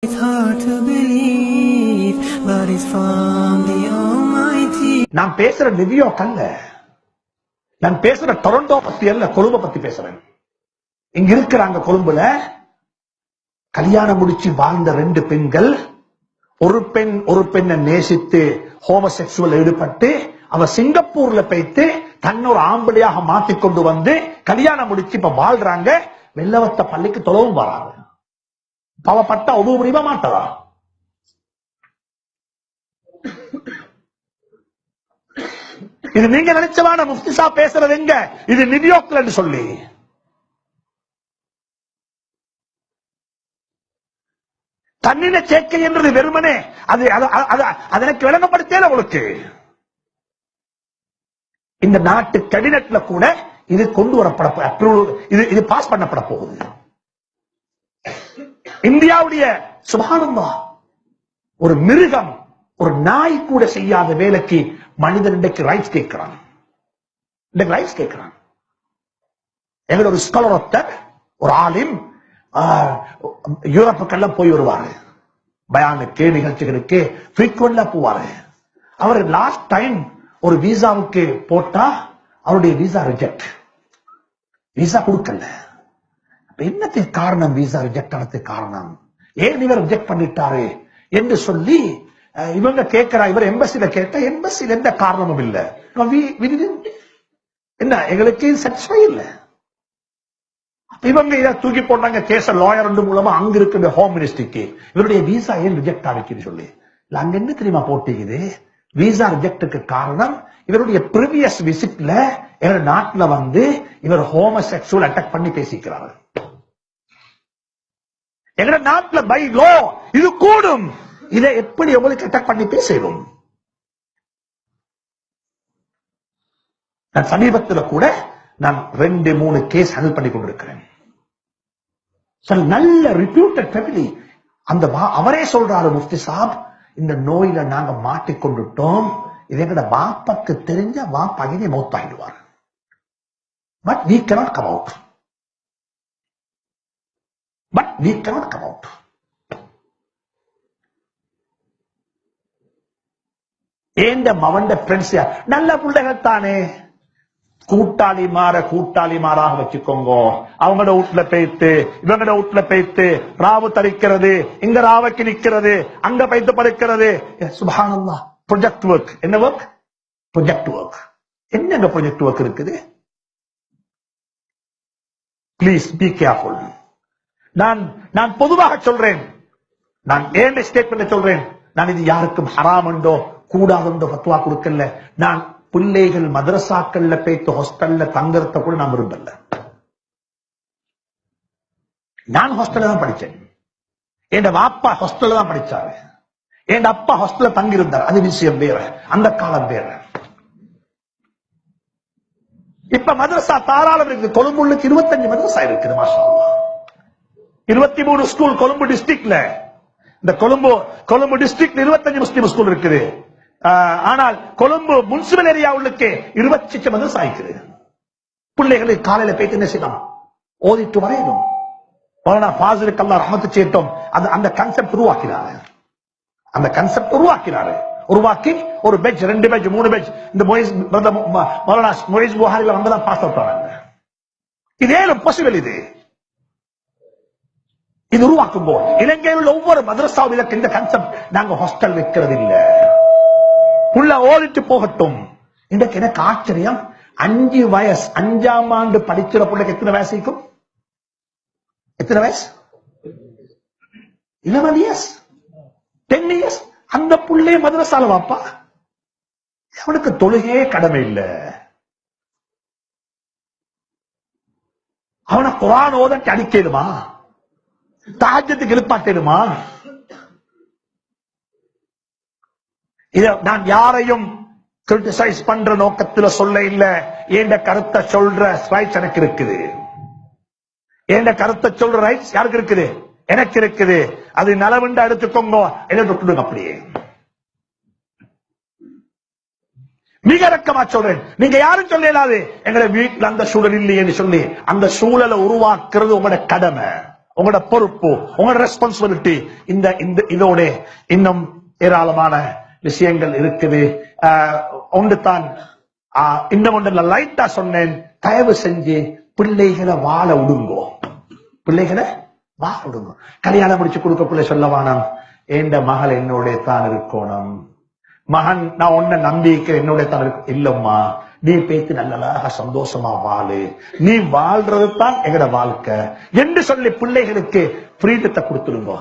It's hard to believe, but it's from the Almighty. நான் பேசுற New York அல்ல, நான் பேசுற டொரண்டோ பத்தி அல்ல, கொழும்பை பத்தி பேசுறேன். இங்க இருக்கிறாங்க கொழும்புல கல்யாணம் முடிச்சு வாழ்ந்த ரெண்டு பெண்கள், ஒரு பெண்ணை நேசித்து ஹோமோசெக்சுவல் ஈடுபட்டு அவ சிங்கப்பூர்ல போயிட்டு தன்னொரு ஆம்பளையாக மாத்திக்கொண்டு வந்து கல்யாணம் முடிச்சு இப்ப வாழ்றாங்க. வெள்ளவத்த பள்ளிக்கு தொலைவும் வராங்க. பாவப்பட்டா உதவு முடியுமா மாட்டதா? இது நீங்க நினைச்சவான முஃப்தி சாப் பேசுறது எங்க? இது நியூயார்க்ல சொல்லி தன்னின சேர்க்கை என்றது வெறுமனே அது அதற்கு விளங்கப்படுத்தல உங்களுக்கு. இந்த நாட்டு கேபினெட்ல கூட இது கொண்டு வரப்பட இது பாஸ் பண்ணப்பட போகுது. இந்தியாவுடைய சுப்ஹானல்லாஹ், ஒரு மிருகம் ஒரு நாய் கூட செய்யாத வேலைக்கு மனிதன் இன்றைக்கு ரைட்ஸ் கேட்கிறான். எங்களோட ஒரு ஸ்காலர் ஒருத்தர், ஒரு ஆலிம் யூரோப்புக்கெல்லாம் போய் வருவாரு, பயானுக்கு நிகழ்ச்சிகளுக்கு ஃப்ரீக்வெண்டா போவாரு. அவர் லாஸ்ட் டைம் ஒரு விசாவுக்கு போட்டா அவருடைய விசா ரிஜெக்ட், விசா கொடுக்கல. என்னத்துக்கு காரணம்? விசா ரிஜெக்ட் ஆனதுக்கு காரணம் ஏன் இவர் ரிஜெக்ட் பண்ணிட்டாரு என்று சொல்லி இவங்க கேட்கிறா. இவர் எம்பசில கேட்டா எம்பசில எந்த காரணமும் இல்ல, என்ன எங்களுக்கு சாட்டிஸ்ஃபை இல்ல. இவங்க இதை தூக்கி போட்டாங்க கேஸ் லாயர் மூலமா அங்க இருக்கிற ஹோம் மினிஸ்ட்ரிக்கு இவருடைய விசா ஏன் ரிஜெக்ட் ஆகிக்குன்னு சொல்லி. அங்க என்ன தெரியுமா போட்டிக்குது? விசா ரிஜெக்டுக்கு காரணம் இவருடைய ப்ரீவியஸ் விசிட்ல எங்க நாட்டுல வந்து இவர் ஹோமோசெக்சுவல் அட்டாக் பண்ணி பேசிக்கிறாரு. எங்க நாட்டுல பை லோ இது கூடும். இதை எப்படி உங்களுக்கு அட்டாக் பண்ணி பேசணும்? நான் சமீபத்தில் கூட நான் 2-3 கேஸ் ஹேண்டில் பண்ணி கொண்டிருக்கிறேன். நல்ல ரிப்யூட்டட் ஃபேமிலி. அந்த அவரே சொல்றாரு, முஃப்தி சாப் இந்த நோயில நாங்க மாட்டிக்கொண்டுட்டோம், இது எங்கட வாப்பாக்கு தெரிஞ்ச வாப்பாகினே மௌத்தாயிடுவார். But we cannot come out. ஏண்ட மவண்ட ஃப்ரெண்ட்ஸ் நல்ல பிள்ளைகள் தானே, கூட்டாளி மாறாக வச்சுக்கோங்க. அவங்களோட வீட்டுல போயிட்டு இவங்களோட வீட்டுல போயிட்டு ராவு தரிக்கிறது, இங்க ராவைக்கு நிக்கிறது, அங்க போயிட்டு படுக்கிறது. சுப்ஹானல்லாஹ். Project work. என்ன ஒர்க்? Project work. என்னங்க ப்ரொஜெக்ட் ஒர்க் இருக்குது? Please be careful. நான் பொதுவாக சொல்றேன், நான் ஏன் ஸ்டேட்மெண்ட் சொல்றேன். நான் இது யாருக்கும் ஹராம் உண்டோ கூடாதுண்டோ பத்துவா கொடுக்கல. நான் பிள்ளைகள் மதரசாக்கள்ல போய்த்து ஹாஸ்டல்ல தங்கறத கூட நான் விரும்பல. நான் ஹாஸ்டல்ல தான் படிச்சேன், என் வாப்பா ஹாஸ்டல்ல தான் படிச்சாரு, என் அப்பா ஹாஸ்டல்ல தங்கி இருந்தார். அது விஷயம் வேற, அந்த காலம் வேற. இப்ப மதரசா தாராளம் இருக்குது. கொழும்புக்கு 25 மதரசா இருக்குது. மாஷா அல்லாஹ். 23 ஸ்கூல் கொழும்பு டிஸ்ட்ரிக்ட்ல. இந்த கொழும்பு டிஸ்ட்ரிக்ட் 25 முஸ்லிம் ஸ்கூல் இருக்குது. ஆனால் கொழும்பு முனிசிபல் ஏரியாவுக்கு 28 மதரசா இருக்குது. பிள்ளைகளுக்கு காலையில போயிட்டு என்ன செய்யலாம்? ஓதிட்டு வரையணும். மௌலானா ஃபாசிலுக்கு அல்லாஹ் ரஹ்மத் செய்யட்டும். அந்த கான்செப்ட் உருவாக்கினாரு. உருவாக்கி ஒரு பெஞ்ச், 2 பெஞ்ச், 3 பெஞ்ச் இந்த மௌலானா மொய்ஸ் புகாரில வந்தெல்லாம் பாஸ் அவுட் ஆனாங்க. இதே பாசிபிள். இது உருவாக்கும் போது இலங்கையில் உள்ள ஒவ்வொரு மதரசாவில் இந்த கான்செப்ட் நாங்க ஹாஸ்டல் வைக்கிறது இல்ல, உள்ள ஓதிட்டு போகட்டும். இன்றைக்கு எனக்கு ஆச்சரியம், 5 வயசு 5ஆம் ஆண்டு படிக்கிற பிள்ளைக்கு எத்தனை வயசு இருக்கும்? எத்தனை வயசு? 11 இயர்ஸ் 10 இயர்ஸ். அந்த புள்ளே மதரசால வாப்பா. அவனுக்கு தொழுகையே கடமை இல்ல. அவனை குர்ஆன் ஓதட்டு அடிக்கணுமா? தஹஜ்ஜுதுக்கு எழுப்பாட்டேனுமா? இத நான் யாரையும் கிரிட்டிசைஸ் பண்ற நோக்கத்துல சொல்ல இல்ல. ஏண்ட கருத்தை சொல்ற ரைட்ஸ் எனக்கு இருக்குது. ஏண்ட கருத்தை சொல்ற ரைட்ஸ் யாருக்கு இருக்குது? எனக்கு இருக்குது. அது நலவுண்டா எடுத்துக்கோங்க, என்ன விட்டுடுங்க அப்படியே. மிக இறக்கமா சொல்றேன். நீங்க யாரும் சொல்லலாது எங்களை வீட்டுல அந்த சூழல் இல்லையேன்னு சொல்லி. அந்த சூழலை உருவாக்குறது உங்களோட கடமை. உங்களோட பொறுப்பு, உங்களோட ரெஸ்பான்சிபிலிட்டி. இந்த இதோட இன்னும் ஏராளமான விஷயங்கள் இருக்குது. ஒன்று தான் இன்னும் ஒன்று லைட்டா சொன்னேன். தயவு செஞ்சு பிள்ளைகளை வாழ விடுங்கோ. பிள்ளைகளை வாழ விடுங்க. கல்யாணம் முடிச்சு கொடுக்கக்குள்ள சொல்லவானம், எந்த மகள் என்னோட தான் இருக்கணும், மகன் நான் உன்னை நம்பிக்கை என்னோட தான் இருக்கு. இல்லம்மா, நீ பேத்து நல்லதாக சந்தோஷமா வாழு, நீ வாழ்றது தான் எங்கட வாழ்க்கை என்று சொல்லி பிள்ளைகளுக்கு ஃப்ரீடத்தை கொடுத்துருங்க.